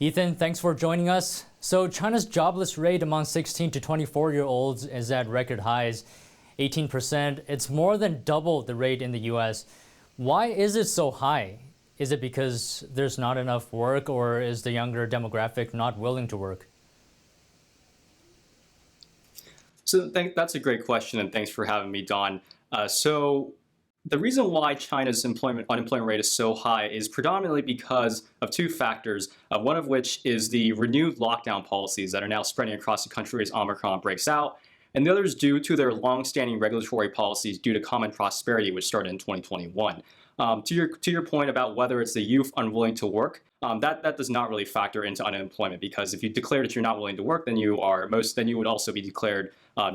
Ethan, thanks for joining us. So China's jobless rate among 16 to 24-year-olds is at record highs, 18%. It's more than double the rate in the US. Why is it so high? Is it because there's not enough work, or is the younger demographic not willing to work? That's a great question, and thanks for having me, Don. So the reason why China's unemployment rate is so high is predominantly because of two factors, one of which is the renewed lockdown policies that are now spreading across the country as Omicron breaks out, and the other is due to their long-standing regulatory policies due to common prosperity, which started in 2021. To your point about whether it's the youth unwilling to work, that does not really factor into unemployment, because if you declare that you're not willing to work, then you would also be declared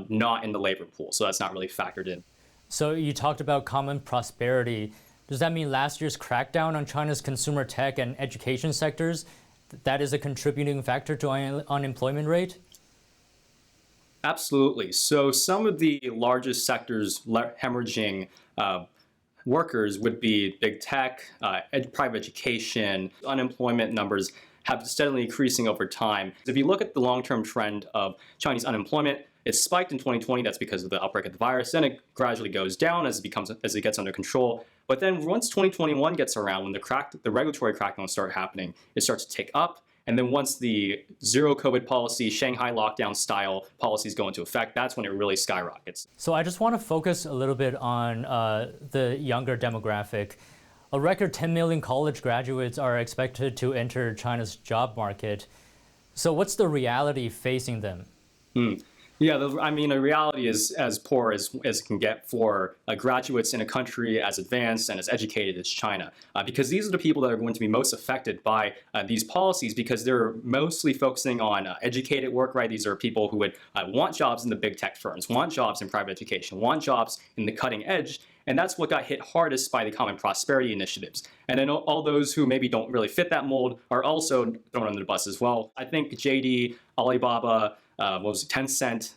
not in the labor pool. So that's not really factored in. So you talked about common prosperity. Does that mean last year's crackdown on China's consumer tech and education sectors, that is a contributing factor to unemployment rate? Absolutely. So some of the largest sectors hemorrhaging workers would be big tech, private education. Unemployment numbers have been steadily increasing over time. If you look at the long-term trend of Chinese unemployment, it spiked in 2020. That's because of the outbreak of the virus. Then it gradually goes down as it gets under control. But then once 2021 gets around, when the regulatory crackdowns start happening, it starts to tick up. And then once the zero COVID policy, Shanghai lockdown style policies go into effect, that's when it really skyrockets. So I just want to focus a little bit on the younger demographic. A record 10 million college graduates are expected to enter China's job market. So what's the reality facing them? Yeah, the reality is as poor as it can get for graduates in a country as advanced and as educated as China, because these are the people that are going to be most affected by these policies, because they're mostly focusing on educated work, right? These are people who would want jobs in the big tech firms, want jobs in private education, want jobs in the cutting edge. And that's what got hit hardest by the common prosperity initiatives. And then all those who maybe don't really fit that mold are also thrown under the bus as well. I think JD, Alibaba, Tencent,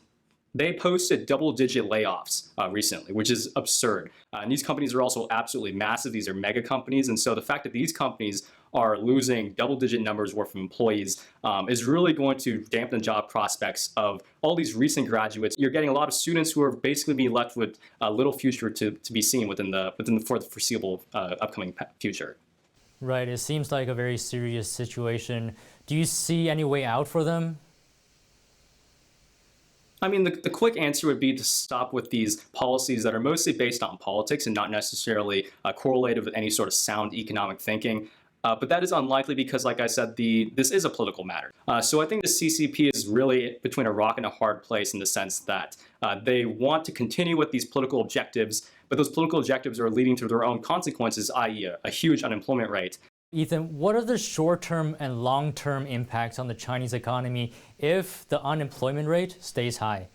they posted double-digit layoffs recently, which is absurd. And these companies are also absolutely massive. These are mega companies. And so the fact that these companies are losing double-digit numbers worth of employees is really going to dampen the job prospects of all these recent graduates. You're getting a lot of students who are basically being left with little future to be seen for the foreseeable upcoming future. Right. It seems like a very serious situation. Do you see any way out for them? I mean, the quick answer would be to stop with these policies that are mostly based on politics and not necessarily correlated with any sort of sound economic thinking. But that is unlikely because, like I said, this is a political matter. So I think the CCP is really between a rock and a hard place, in the sense that they want to continue with these political objectives, but those political objectives are leading to their own consequences, i.e. a huge unemployment rate. Ethan, what are the short-term and long-term impacts on the Chinese economy if the unemployment rate stays high?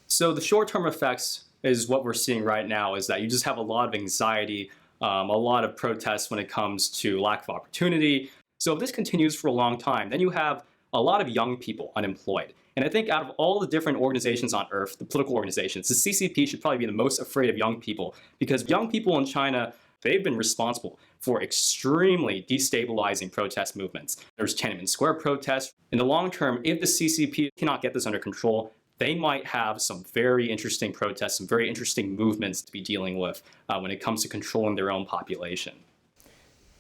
So the short-term effects is what we're seeing right now, is that you just have a lot of anxiety, a lot of protests when it comes to lack of opportunity. So if this continues for a long time, then you have a lot of young people unemployed. And I think out of all the different organizations on earth, the political organizations, the CCP should probably be the most afraid of young people, because young people in China, they've been responsible for extremely destabilizing protest movements. There's Tiananmen Square protests. In the long term, if the CCP cannot get this under control, they might have some very interesting protests, some very interesting movements to be dealing with when it comes to controlling their own population.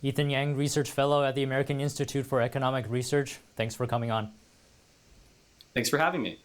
Ethan Yang, Research Fellow at the American Institute for Economic Research. Thanks for coming on. Thanks for having me.